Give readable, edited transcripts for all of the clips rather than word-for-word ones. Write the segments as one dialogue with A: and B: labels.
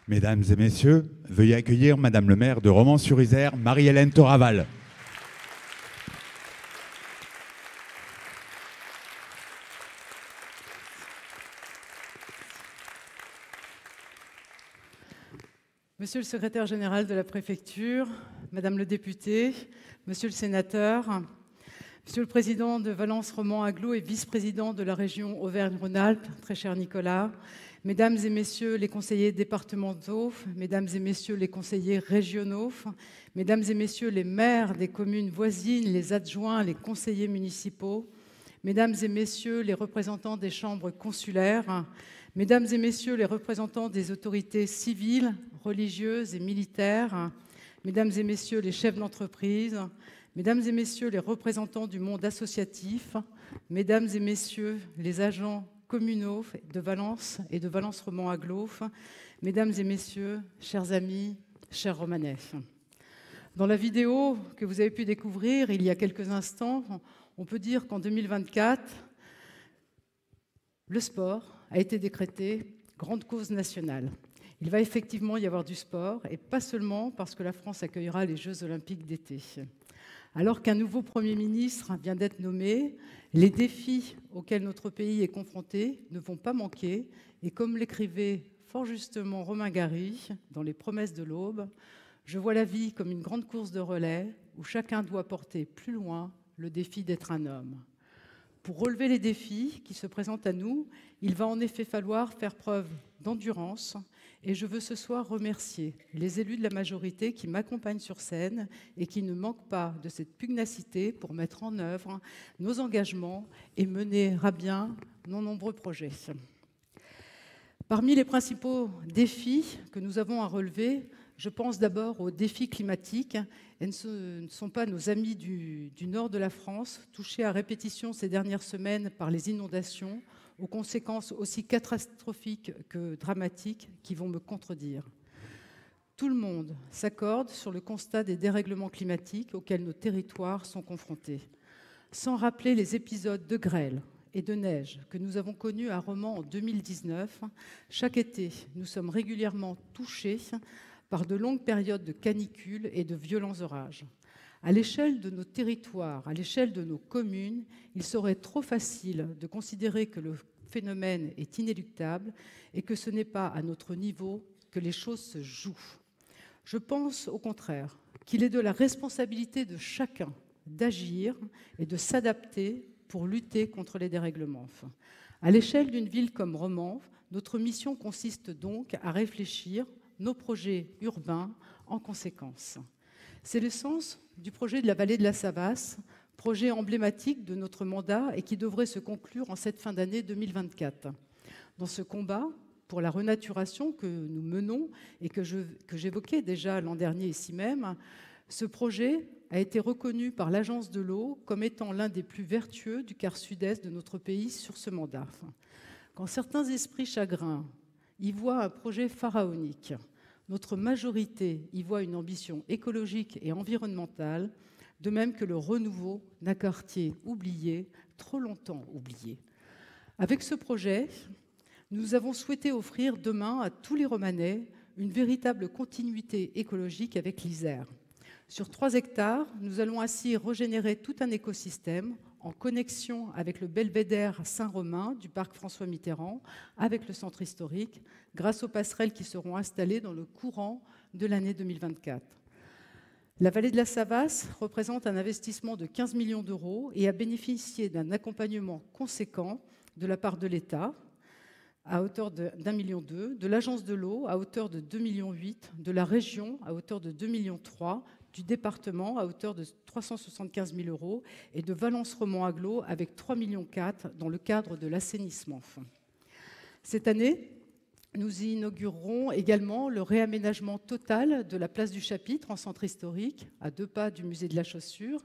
A: Mesdames et messieurs, veuillez accueillir Madame le maire de Romans-sur-Isère, Marie-Hélène Toraval.
B: Monsieur le secrétaire général de la préfecture, Madame le député, Monsieur le sénateur, Monsieur le président de Valence Romans Agglo et vice-président de la région Auvergne-Rhône-Alpes, très cher Nicolas, Mesdames et messieurs les conseillers départementaux, Mesdames et messieurs les conseillers régionaux, Mesdames et messieurs les maires des communes voisines, les adjoints, les conseillers municipaux, Mesdames et messieurs les représentants des chambres consulaires, Mesdames et messieurs les représentants des autorités civiles, religieuses et militaires, Mesdames et messieurs les chefs d'entreprise, Mesdames et messieurs les représentants du monde associatif, Mesdames et messieurs les agents communaux de Valence et de Valence Romans Agglo, Mesdames et messieurs, chers amis, chers Romanais. Dans la vidéo que vous avez pu découvrir il y a quelques instants, on peut dire qu'en 2024, le sport a été décrété grande cause nationale. Il va effectivement y avoir du sport, et pas seulement parce que la France accueillera les Jeux olympiques d'été. Alors qu'un nouveau Premier ministre vient d'être nommé, les défis auxquels notre pays est confronté ne vont pas manquer. Et comme l'écrivait fort justement Romain Gary dans Les Promesses de l'Aube, je vois la vie comme une grande course de relais où chacun doit porter plus loin le défi d'être un homme. Pour relever les défis qui se présentent à nous, il va en effet falloir faire preuve d'endurance. Et je veux ce soir remercier les élus de la majorité qui m'accompagnent sur scène et qui ne manquent pas de cette pugnacité pour mettre en œuvre nos engagements et mener à bien nos nombreux projets. Parmi les principaux défis que nous avons à relever, je pense d'abord aux défis climatiques. Et ce ne sont pas nos amis du nord de la France, touchés à répétition ces dernières semaines par les inondations, aux conséquences aussi catastrophiques que dramatiques, qui vont me contredire. Tout le monde s'accorde sur le constat des dérèglements climatiques auxquels nos territoires sont confrontés. Sans rappeler les épisodes de grêle et de neige que nous avons connus à Romans en 2019, chaque été, nous sommes régulièrement touchés par de longues périodes de canicule et de violents orages. À l'échelle de nos territoires, à l'échelle de nos communes, il serait trop facile de considérer que le phénomène est inéluctable et que ce n'est pas à notre niveau que les choses se jouent. Je pense au contraire qu'il est de la responsabilité de chacun d'agir et de s'adapter pour lutter contre les dérèglements. À l'échelle d'une ville comme Romans, notre mission consiste donc à réfléchir nos projets urbains en conséquence. C'est le sens du projet de la vallée de la Savasse, projet emblématique de notre mandat et qui devrait se conclure en cette fin d'année 2024. Dans ce combat pour la renaturation que nous menons et que j'évoquais déjà l'an dernier ici même, ce projet a été reconnu par l'Agence de l'eau comme étant l'un des plus vertueux du quart sud-est de notre pays sur ce mandat. Quand certains esprits chagrins y voient un projet pharaonique, notre majorité y voit une ambition écologique et environnementale, de même que le renouveau d'un quartier oublié, trop longtemps oublié. Avec ce projet, nous avons souhaité offrir demain à tous les Romanais une véritable continuité écologique avec l'Isère. Sur 3 hectares, nous allons ainsi régénérer tout un écosystème en connexion avec le belvédère Saint-Romain du parc François Mitterrand, avec le centre historique, grâce aux passerelles qui seront installées dans le courant de l'année 2024. La vallée de la Savasse représente un investissement de 15 millions d'euros et a bénéficié d'un accompagnement conséquent de la part de l'État, à hauteur d'1,2 million, de l'Agence de l'eau à hauteur de 2,8 millions, de la région à hauteur de 2,3 millions, du département à hauteur de 375 000 euros et de Valence Romans Agglo avec 3,4 millions dans le cadre de l'assainissement. Cette année, nous y inaugurerons également le réaménagement total de la place du Chapitre en centre historique, à 2 pas du musée de la Chaussure,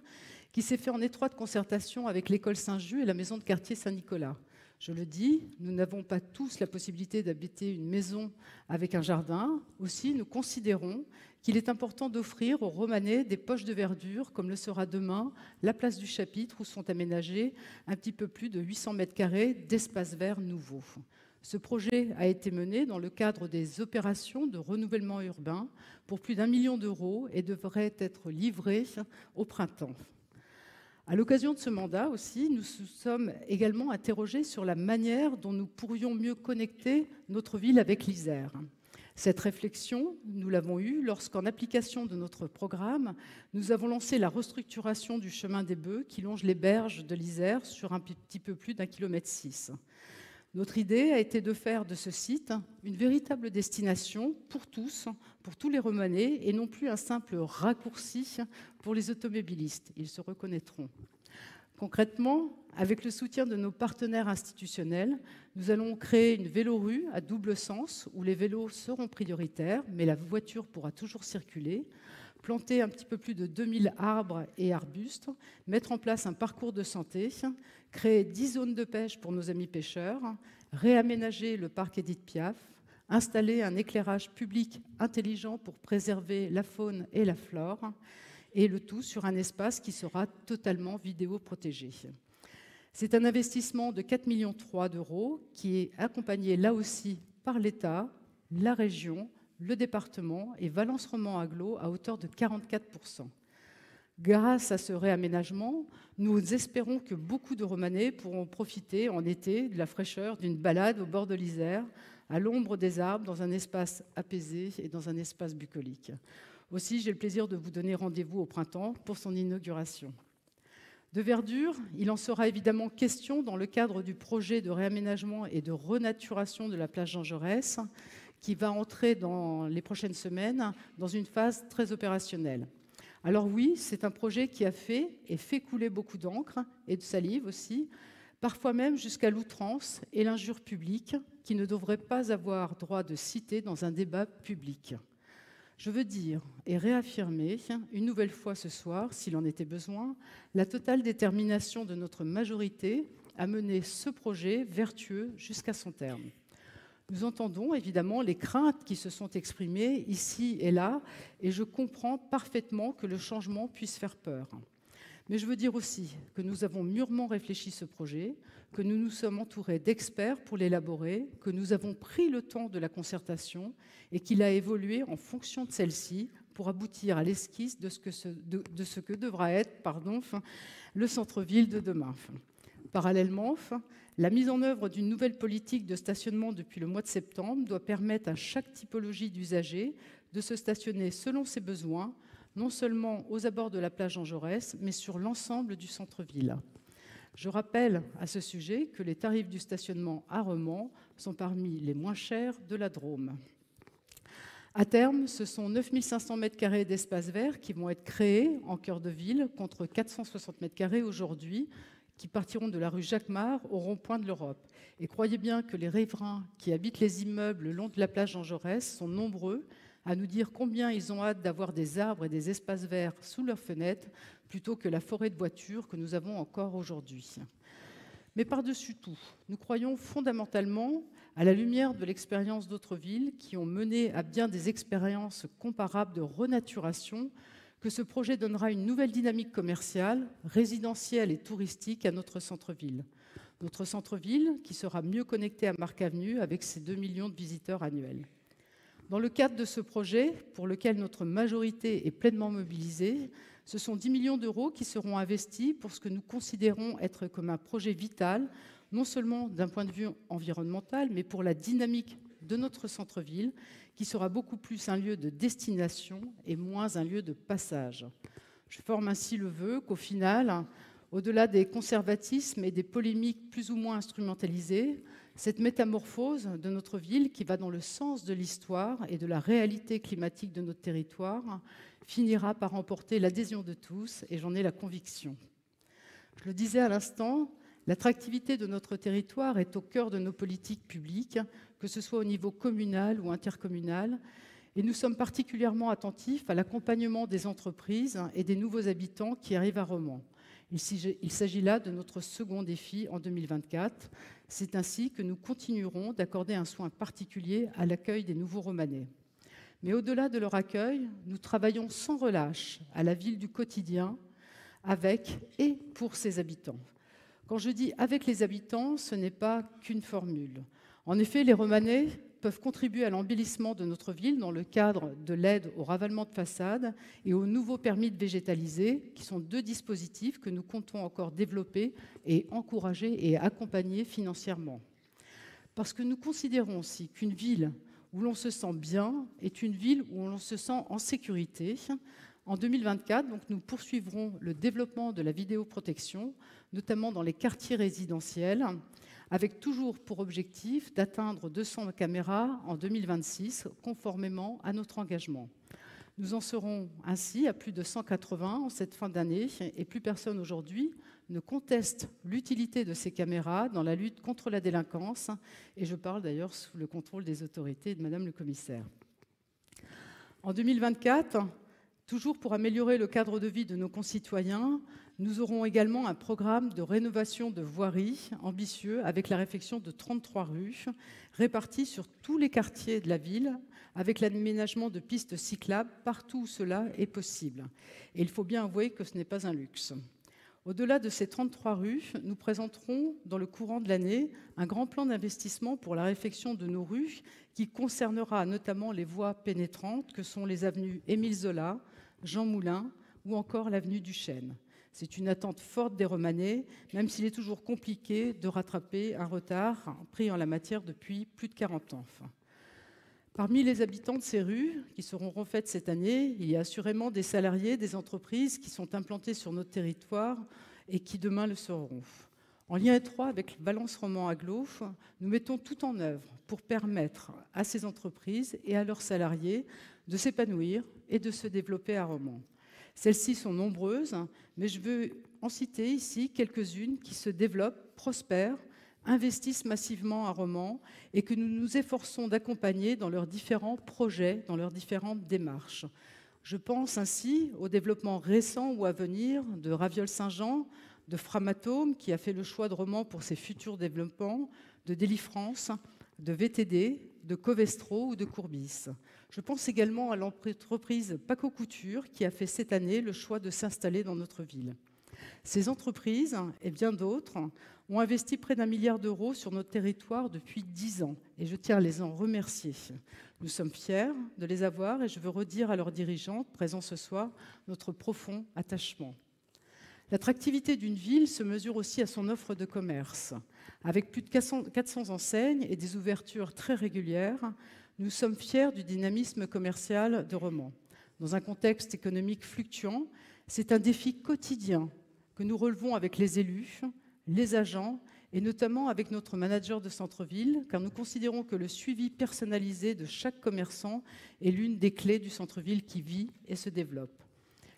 B: qui s'est fait en étroite concertation avec l'école Saint-Just et la maison de quartier Saint-Nicolas. Je le dis, nous n'avons pas tous la possibilité d'habiter une maison avec un jardin. Aussi, nous considérons qu'il est important d'offrir aux Romanais des poches de verdure, comme le sera demain la place du Chapitre, où sont aménagés un petit peu plus de 800 mètres carrés d'espaces verts nouveaux. Ce projet a été mené dans le cadre des opérations de renouvellement urbain pour plus d'1 million d'euros et devrait être livré au printemps. À l'occasion de ce mandat aussi, nous sommes également interrogés sur la manière dont nous pourrions mieux connecter notre ville avec l'Isère. Cette réflexion, nous l'avons eue lorsqu'en application de notre programme, nous avons lancé la restructuration du chemin des Bœufs qui longe les berges de l'Isère sur un petit peu plus d'1,6 km. Notre idée a été de faire de ce site une véritable destination pour tous les Romanais, et non plus un simple raccourci pour les automobilistes. Ils se reconnaîtront. Concrètement, avec le soutien de nos partenaires institutionnels, nous allons créer une vélorue à double sens où les vélos seront prioritaires, mais la voiture pourra toujours circuler, planter un petit peu plus de 2000 arbres et arbustes, mettre en place un parcours de santé, créer 10 zones de pêche pour nos amis pêcheurs, réaménager le parc Édith Piaf, installer un éclairage public intelligent pour préserver la faune et la flore, et le tout sur un espace qui sera totalement vidéoprotégé. C'est un investissement de 4,3 millions d'euros qui est accompagné là aussi par l'État, la région, le département et Valence Romans Agglo à hauteur de 44%. Grâce à ce réaménagement, nous espérons que beaucoup de Romanais pourront profiter en été de la fraîcheur d'une balade au bord de l'Isère, à l'ombre des arbres, dans un espace apaisé et dans un espace bucolique. Aussi, j'ai le plaisir de vous donner rendez-vous au printemps pour son inauguration. De verdure, il en sera évidemment question dans le cadre du projet de réaménagement et de renaturation de la place Jean Jaurès, qui va entrer dans les prochaines semaines dans une phase très opérationnelle. Alors oui, c'est un projet qui a fait et fait couler beaucoup d'encre et de salive aussi, parfois même jusqu'à l'outrance et l'injure publique, qui ne devrait pas avoir droit de citer dans un débat public. Je veux dire et réaffirmer une nouvelle fois ce soir, s'il en était besoin, la totale détermination de notre majorité à mener ce projet vertueux jusqu'à son terme. Nous entendons évidemment les craintes qui se sont exprimées ici et là, et je comprends parfaitement que le changement puisse faire peur. Mais je veux dire aussi que nous avons mûrement réfléchi ce projet, que nous nous sommes entourés d'experts pour l'élaborer, que nous avons pris le temps de la concertation et qu'il a évolué en fonction de celle-ci pour aboutir à l'esquisse de ce que devra être le centre-ville de demain. Parallèlement, la mise en œuvre d'une nouvelle politique de stationnement depuis le mois de septembre doit permettre à chaque typologie d'usager de se stationner selon ses besoins, non seulement aux abords de la plage Jean Jaurès, mais sur l'ensemble du centre-ville. Je rappelle à ce sujet que les tarifs du stationnement à Romans sont parmi les moins chers de la Drôme. À terme, ce sont 9 500 m² d'espaces verts qui vont être créés en cœur de ville, contre 460 m² aujourd'hui, qui partiront de la rue Jacquemart au rond-point de l'Europe. Et croyez bien que les riverains qui habitent les immeubles le long de la plage Jean Jaurès sont nombreux à nous dire combien ils ont hâte d'avoir des arbres et des espaces verts sous leurs fenêtres, plutôt que la forêt de voitures que nous avons encore aujourd'hui. Mais par-dessus tout, nous croyons fondamentalement, à la lumière de l'expérience d'autres villes qui ont mené à bien des expériences comparables de renaturation, que ce projet donnera une nouvelle dynamique commerciale, résidentielle et touristique à notre centre-ville. Notre centre-ville qui sera mieux connecté à Marc Avenue avec ses 2 millions de visiteurs annuels. Dans le cadre de ce projet, pour lequel notre majorité est pleinement mobilisée, ce sont 10 millions d'euros qui seront investis pour ce que nous considérons être comme un projet vital, non seulement d'un point de vue environnemental, mais pour la dynamique de notre centre-ville, qui sera beaucoup plus un lieu de destination et moins un lieu de passage. Je forme ainsi le vœu qu'au final, au-delà des conservatismes et des polémiques plus ou moins instrumentalisées, cette métamorphose de notre ville, qui va dans le sens de l'histoire et de la réalité climatique de notre territoire, finira par emporter l'adhésion de tous, et j'en ai la conviction. Je le disais à l'instant, l'attractivité de notre territoire est au cœur de nos politiques publiques, que ce soit au niveau communal ou intercommunal, et nous sommes particulièrement attentifs à l'accompagnement des entreprises et des nouveaux habitants qui arrivent à Romans. Il s'agit là de notre second défi en 2024. C'est ainsi que nous continuerons d'accorder un soin particulier à l'accueil des nouveaux Romanais. Mais au-delà de leur accueil, nous travaillons sans relâche à la ville du quotidien, avec et pour ses habitants. Quand je dis « avec les habitants », ce n'est pas qu'une formule. En effet, les Romanais peuvent contribuer à l'embellissement de notre ville dans le cadre de l'aide au ravalement de façade et aux nouveaux permis de végétaliser, qui sont 2 dispositifs que nous comptons encore développer et encourager et accompagner financièrement. Parce que nous considérons aussi qu'une ville où l'on se sent bien est une ville où l'on se sent en sécurité. En 2024, donc, nous poursuivrons le développement de la vidéoprotection, notamment dans les quartiers résidentiels, avec toujours pour objectif d'atteindre 200 caméras en 2026, conformément à notre engagement. Nous en serons ainsi à plus de 180 en cette fin d'année, et plus personne aujourd'hui ne conteste l'utilité de ces caméras dans la lutte contre la délinquance, et je parle d'ailleurs sous le contrôle des autorités et de Madame le commissaire. En 2024, toujours pour améliorer le cadre de vie de nos concitoyens, nous aurons également un programme de rénovation de voiries ambitieux avec la réfection de 33 rues réparties sur tous les quartiers de la ville, avec l'aménagement de pistes cyclables partout où cela est possible. Et il faut bien avouer que ce n'est pas un luxe. Au-delà de ces 33 rues, nous présenterons dans le courant de l'année un grand plan d'investissement pour la réfection de nos rues qui concernera notamment les voies pénétrantes que sont les avenues Émile Zola, Jean Moulin ou encore l'avenue du Chêne. C'est une attente forte des Romanais, même s'il est toujours compliqué de rattraper un retard pris en la matière depuis plus de 40 ans. Parmi les habitants de ces rues, qui seront refaites cette année, il y a assurément des salariés, des entreprises qui sont implantés sur notre territoire et qui demain le seront. En lien étroit avec Valence Romans Agglo, nous mettons tout en œuvre pour permettre à ces entreprises et à leurs salariés de s'épanouir et de se développer à Romans. Celles-ci sont nombreuses, mais je veux en citer ici quelques-unes qui se développent, prospèrent, investissent massivement à Romans et que nous nous efforçons d'accompagner dans leurs différents projets, dans leurs différentes démarches. Je pense ainsi au développement récent ou à venir de Ravioles Saint-Jean, de Framatome, qui a fait le choix de Romans pour ses futurs développements, de Délifrance, de VTD, de Covestro ou de Courbis. Je pense également à l'entreprise Paco Couture, qui a fait cette année le choix de s'installer dans notre ville. Ces entreprises, et bien d'autres, ont investi près d'1 milliard d'euros sur notre territoire depuis 10 ans, et je tiens à les en remercier. Nous sommes fiers de les avoir, et je veux redire à leurs dirigeantes présents ce soir notre profond attachement. L'attractivité d'une ville se mesure aussi à son offre de commerce. Avec plus de 400 enseignes et des ouvertures très régulières, nous sommes fiers du dynamisme commercial de Romans. Dans un contexte économique fluctuant, c'est un défi quotidien que nous relevons avec les élus, les agents et notamment avec notre manager de centre-ville, car nous considérons que le suivi personnalisé de chaque commerçant est l'une des clés du centre-ville qui vit et se développe.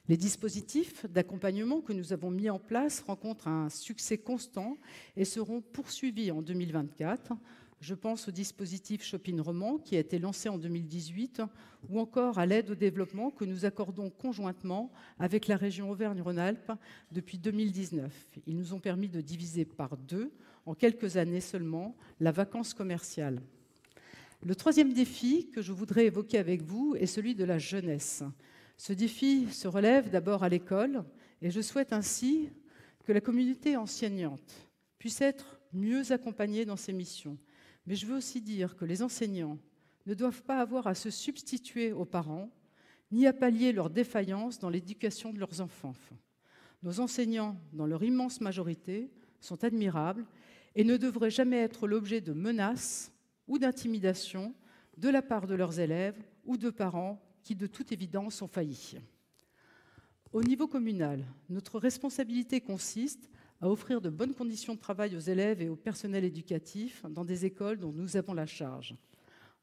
B: Les dispositifs d'accompagnement que nous avons mis en place rencontrent un succès constant et seront poursuivis en 2024. Je pense au dispositif Shopping Romand qui a été lancé en 2018 ou encore à l'aide au développement que nous accordons conjointement avec la région Auvergne-Rhône-Alpes depuis 2019. Ils nous ont permis de diviser par 2, en quelques années seulement, la vacance commerciale. Le troisième défi que je voudrais évoquer avec vous est celui de la jeunesse. Ce défi se relève d'abord à l'école et je souhaite ainsi que la communauté enseignante puisse être mieux accompagnée dans ses missions. Mais je veux aussi dire que les enseignants ne doivent pas avoir à se substituer aux parents, ni à pallier leurs défaillances dans l'éducation de leurs enfants. Nos enseignants, dans leur immense majorité, sont admirables et ne devraient jamais être l'objet de menaces ou d'intimidations de la part de leurs élèves ou de parents qui, de toute évidence, ont failli. Au niveau communal, notre responsabilité consiste à offrir de bonnes conditions de travail aux élèves et au personnel éducatif dans des écoles dont nous avons la charge.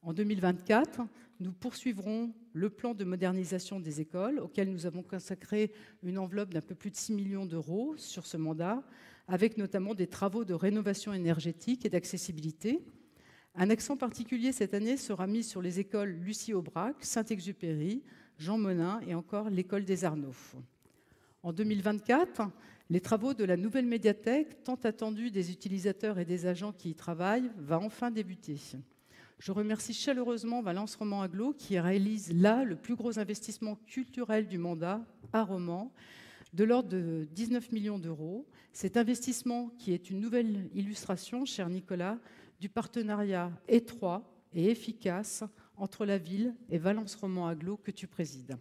B: En 2024, nous poursuivrons le plan de modernisation des écoles, auquel nous avons consacré une enveloppe d'un peu plus de 6 millions d'euros sur ce mandat, avec notamment des travaux de rénovation énergétique et d'accessibilité. Un accent particulier cette année sera mis sur les écoles Lucie Aubrac, Saint-Exupéry, Jean Monnet et encore l'école des Arnaud. En 2024, les travaux de la nouvelle médiathèque, tant attendue des utilisateurs et des agents qui y travaillent, va enfin débuter. Je remercie chaleureusement Valence Romand Agglo qui réalise là le plus gros investissement culturel du mandat à Romand, de l'ordre de 19 millions d'euros. Cet investissement qui est une nouvelle illustration, cher Nicolas, du partenariat étroit et efficace entre la ville et Valence Romand Agglo que tu présides.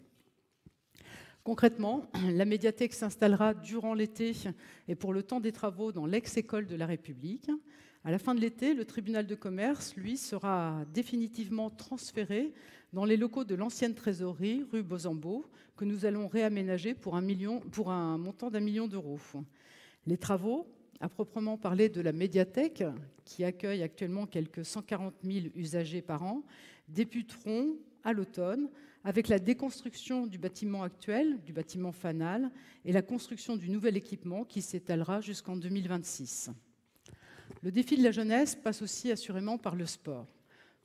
B: Concrètement, la médiathèque s'installera durant l'été et pour le temps des travaux dans l'ex-école de la République. À la fin de l'été, le tribunal de commerce, lui, sera définitivement transféré dans les locaux de l'ancienne trésorerie, rue Bozambeau, que nous allons réaménager pour un montant d'1 million d'euros. Les travaux, à proprement parler de la médiathèque, qui accueille actuellement quelques 140 000 usagers par an, débuteront à l'automne avec la déconstruction du bâtiment actuel, du bâtiment fanal, et la construction du nouvel équipement qui s'étalera jusqu'en 2026. Le défi de la jeunesse passe aussi assurément par le sport.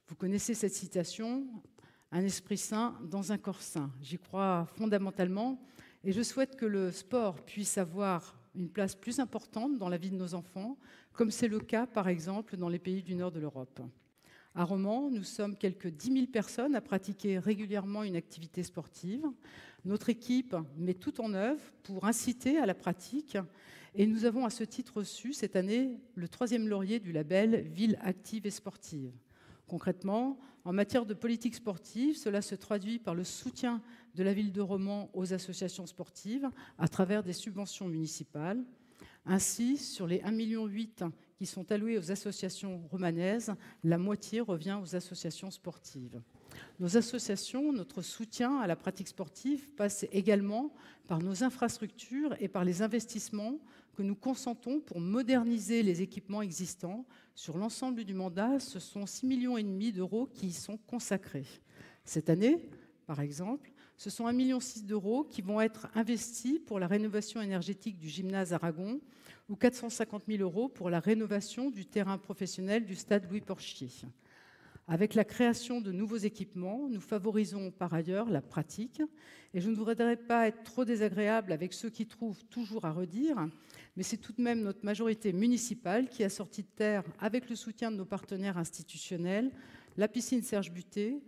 B: Vous connaissez cette citation, « Un esprit sain dans un corps sain ». J'y crois fondamentalement et je souhaite que le sport puisse avoir une place plus importante dans la vie de nos enfants, comme c'est le cas par exemple dans les pays du nord de l'Europe. À Romand, nous sommes quelques 10 000 personnes à pratiquer régulièrement une activité sportive. Notre équipe met tout en œuvre pour inciter à la pratique et nous avons à ce titre reçu cette année le 3e laurier du label Ville active et sportive. Concrètement, en matière de politique sportive, cela se traduit par le soutien de la ville de Romand aux associations sportives à travers des subventions municipales. Ainsi, sur les 1,8 million qui sont alloués aux associations romanaises, la moitié revient aux associations sportives. Nos associations, notre soutien à la pratique sportive passe également par nos infrastructures et par les investissements que nous consentons pour moderniser les équipements existants. Sur l'ensemble du mandat, ce sont 6,5 millions d'euros qui y sont consacrés. Cette année, par exemple, ce sont 1,6 million d'euros qui vont être investis pour la rénovation énergétique du gymnase Aragon ou 450 000 euros pour la rénovation du terrain professionnel du stade Louis Porchier. Avec la création de nouveaux équipements, nous favorisons par ailleurs la pratique. Et je ne voudrais pas être trop désagréable avec ceux qui trouvent toujours à redire, mais c'est tout de même notre majorité municipale qui a sorti de terre, avec le soutien de nos partenaires institutionnels, la piscine Serge Butet,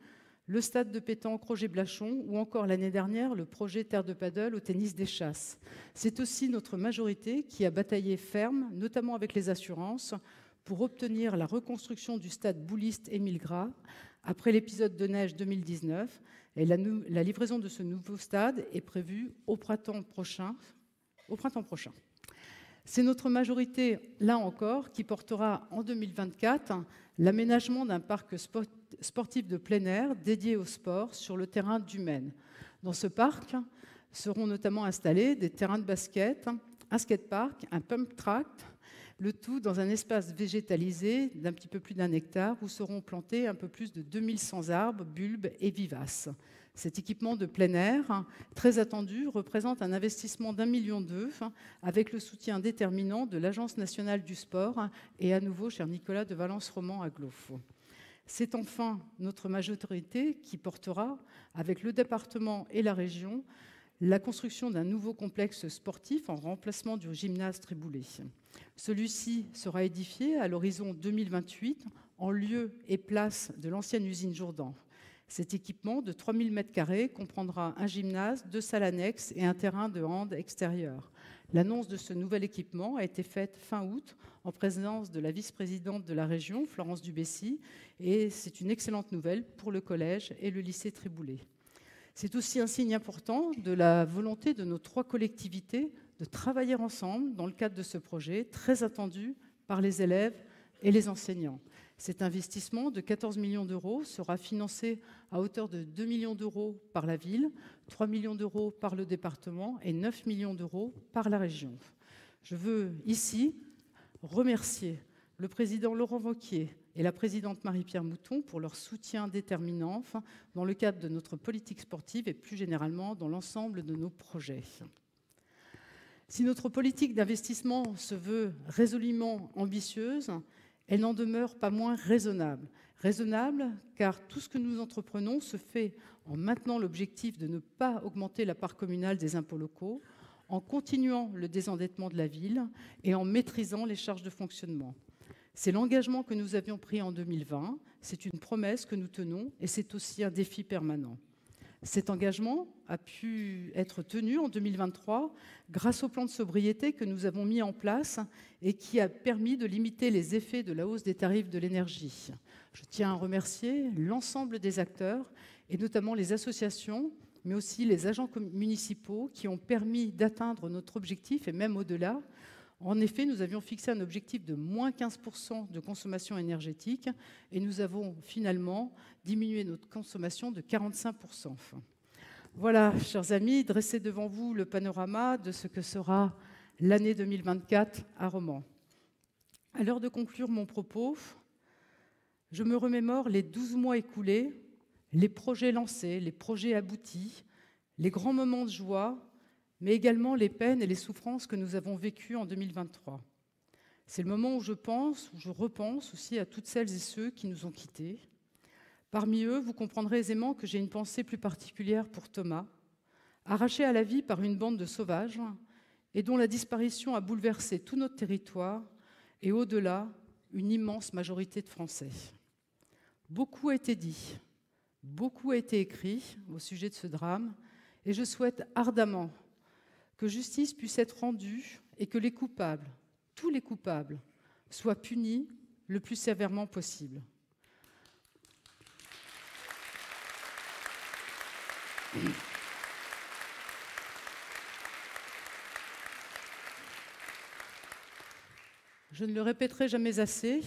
B: le stade de pétanque Roger Blachon ou encore l'année dernière le projet Terre de Paddle au tennis des Chasses. C'est aussi notre majorité qui a bataillé ferme, notamment avec les assurances, pour obtenir la reconstruction du stade bouliste Émile Gras après l'épisode de neige 2019. Et la livraison de ce nouveau stade est prévue au printemps prochain. C'est notre majorité, là encore, qui portera en 2024 l'aménagement d'un parc sportif de plein air dédié au sport sur le terrain du Maine. Dans ce parc seront notamment installés des terrains de basket, un skatepark, un pump track, le tout dans un espace végétalisé d'un petit peu plus d'1 hectare où seront plantés un peu plus de 2100 arbres, bulbes et vivaces. Cet équipement de plein air, très attendu, représente un investissement d'1,2 million avec le soutien déterminant de l'Agence nationale du sport et à nouveau, cher Nicolas de Valence-Roman Aglof. C'est enfin notre majorité qui portera, avec le département et la région, la construction d'un nouveau complexe sportif en remplacement du gymnase Triboulet. Celui-ci sera édifié à l'horizon 2028 en lieu et place de l'ancienne usine Jourdan. Cet équipement de 3000 m² comprendra un gymnase, 2 salles annexes et un terrain de hand extérieur. L'annonce de ce nouvel équipement a été faite fin août en présence de la vice-présidente de la région, Florence Dubessy, et c'est une excellente nouvelle pour le collège et le lycée Triboulet. C'est aussi un signe important de la volonté de nos 3 collectivités de travailler ensemble dans le cadre de ce projet très attendu par les élèves et les enseignants. Cet investissement de 14 millions d'euros sera financé à hauteur de 2 millions d'euros par la ville, 3 millions d'euros par le département et 9 millions d'euros par la région. Je veux ici remercier le président Laurent Wauquiez et la présidente Marie-Pierre Mouton pour leur soutien déterminant dans le cadre de notre politique sportive et plus généralement dans l'ensemble de nos projets. Si notre politique d'investissement se veut résolument ambitieuse, elle n'en demeure pas moins raisonnable. Raisonnable car tout ce que nous entreprenons se fait en maintenant l'objectif de ne pas augmenter la part communale des impôts locaux, en continuant le désendettement de la ville et en maîtrisant les charges de fonctionnement. C'est l'engagement que nous avions pris en 2020, c'est une promesse que nous tenons et c'est aussi un défi permanent. Cet engagement a pu être tenu en 2023 grâce au plan de sobriété que nous avons mis en place et qui a permis de limiter les effets de la hausse des tarifs de l'énergie. Je tiens à remercier l'ensemble des acteurs et notamment les associations, mais aussi les agents municipaux qui ont permis d'atteindre notre objectif et même au-delà. En effet, nous avions fixé un objectif de moins 15% de consommation énergétique et nous avons finalement diminué notre consommation de 45%. Voilà, chers amis, dressé devant vous le panorama de ce que sera l'année 2024 à Romans. À l'heure de conclure mon propos, je me remémore les 12 mois écoulés, les projets lancés, les projets aboutis, les grands moments de joie, mais également les peines et les souffrances que nous avons vécues en 2023. C'est le moment où je repense aussi à toutes celles et ceux qui nous ont quittés. Parmi eux, vous comprendrez aisément que j'ai une pensée plus particulière pour Thomas, arraché à la vie par une bande de sauvages et dont la disparition a bouleversé tout notre territoire et au-delà, une immense majorité de Français. Beaucoup a été dit, beaucoup a été écrit au sujet de ce drame et je souhaite ardemment que justice puisse être rendue et que les coupables, tous les coupables, soient punis le plus sévèrement possible. Je ne le répéterai jamais assez,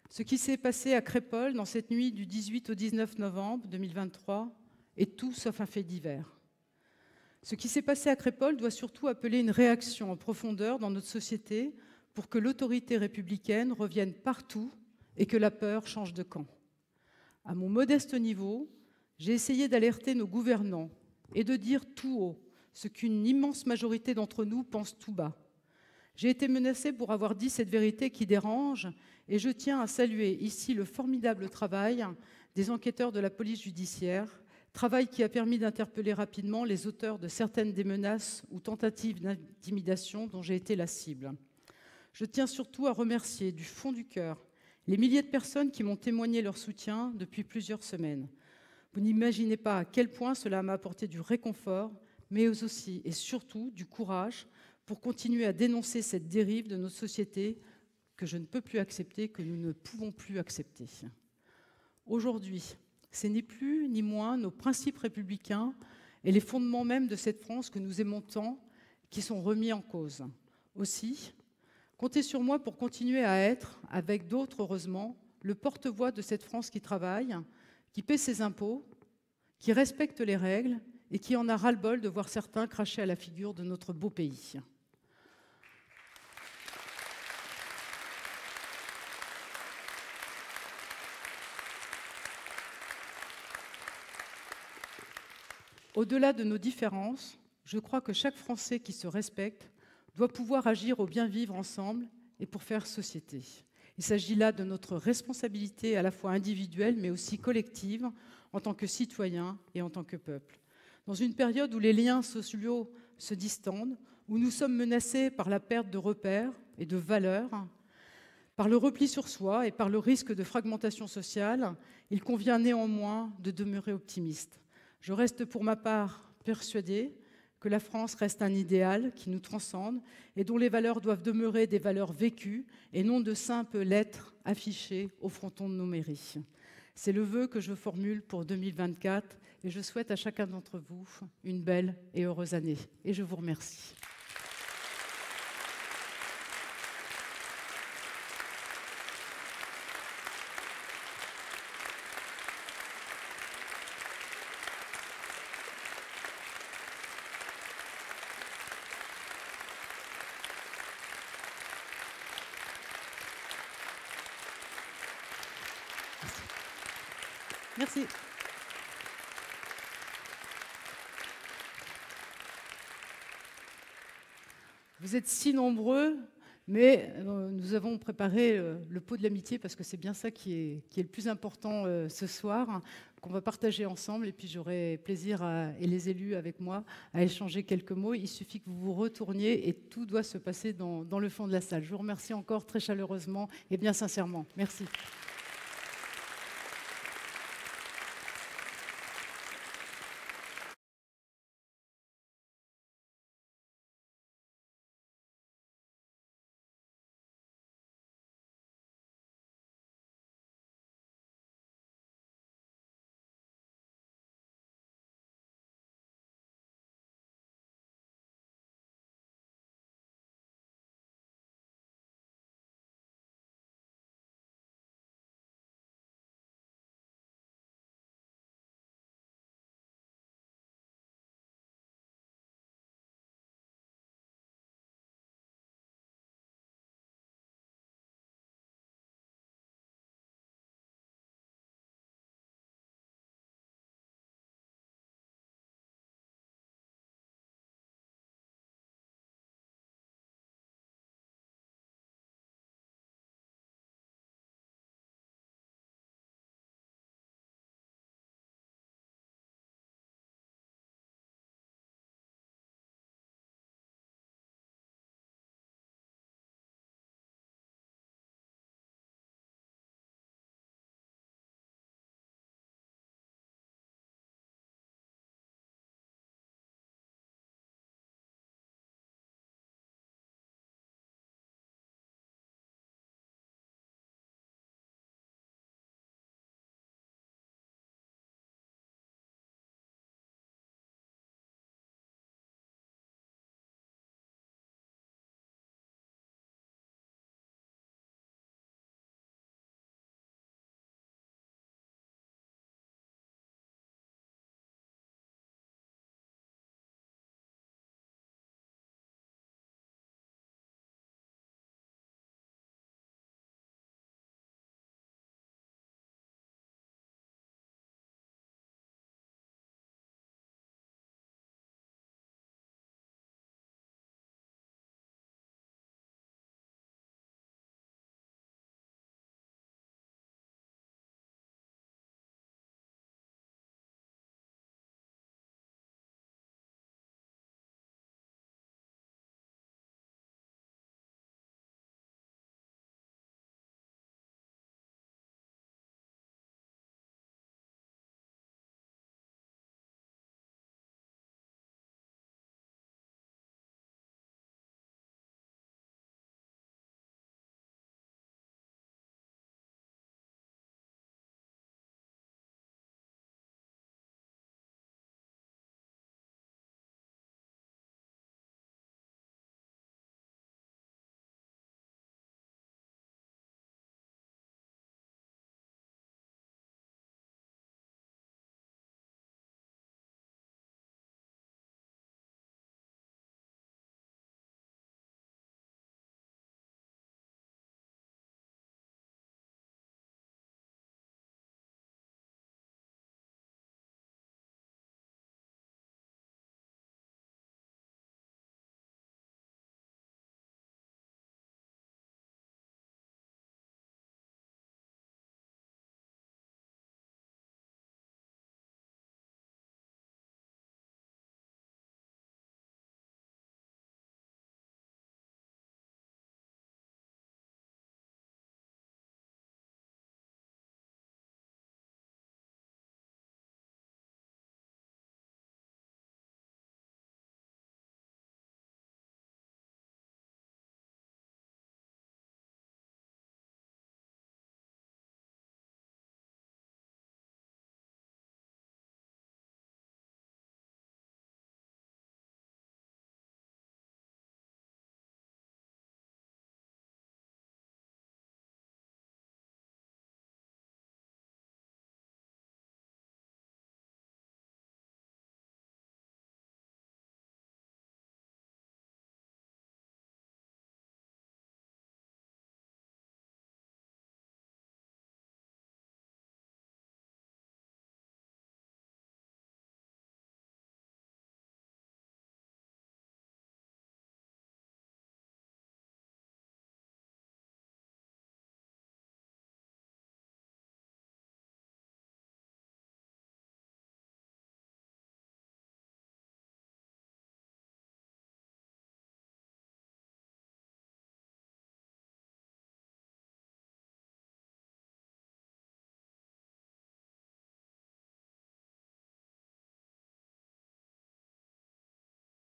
B: ce qui s'est passé à Crépol dans cette nuit du 18 au 19 novembre 2023 est tout sauf un fait divers. Ce qui s'est passé à Crépol doit surtout appeler une réaction en profondeur dans notre société pour que l'autorité républicaine revienne partout et que la peur change de camp. À mon modeste niveau, j'ai essayé d'alerter nos gouvernants et de dire tout haut ce qu'une immense majorité d'entre nous pense tout bas. J'ai été menacée pour avoir dit cette vérité qui dérange et je tiens à saluer ici le formidable travail des enquêteurs de la police judiciaire, travail qui a permis d'interpeller rapidement les auteurs de certaines des menaces ou tentatives d'intimidation dont j'ai été la cible. Je tiens surtout à remercier du fond du cœur les milliers de personnes qui m'ont témoigné leur soutien depuis plusieurs semaines. Vous n'imaginez pas à quel point cela m'a apporté du réconfort, mais aussi et surtout du courage pour continuer à dénoncer cette dérive de notre société que je ne peux plus accepter, que nous ne pouvons plus accepter. Aujourd'hui, ce n'est plus ni moins nos principes républicains et les fondements même de cette France que nous aimons tant qui sont remis en cause. Aussi, comptez sur moi pour continuer à être, avec d'autres heureusement, le porte-voix de cette France qui travaille, qui paie ses impôts, qui respecte les règles, et qui en a ras-le-bol de voir certains cracher à la figure de notre beau pays. Au-delà de nos différences, je crois que chaque Français qui se respecte doit pouvoir agir au bien vivre ensemble et pour faire société. Il s'agit là de notre responsabilité à la fois individuelle mais aussi collective en tant que citoyens et en tant que peuple. Dans une période où les liens sociaux se distendent, où nous sommes menacés par la perte de repères et de valeurs, par le repli sur soi et par le risque de fragmentation sociale, il convient néanmoins de demeurer optimiste. Je reste pour ma part persuadée que la France reste un idéal qui nous transcende et dont les valeurs doivent demeurer des valeurs vécues et non de simples lettres affichées au fronton de nos mairies. C'est le vœu que je formule pour 2024 et je souhaite à chacun d'entre vous une belle et heureuse année. Et je vous remercie. Merci. Vous êtes si nombreux, mais nous avons préparé le pot de l'amitié parce que c'est bien ça qui est le plus important ce soir, qu'on va partager ensemble. Et puis j'aurai plaisir, et les élus avec moi, à échanger quelques mots. Il suffit que vous vous retourniez et tout doit se passer dans le fond de la salle. Je vous remercie encore très chaleureusement et bien sincèrement. Merci.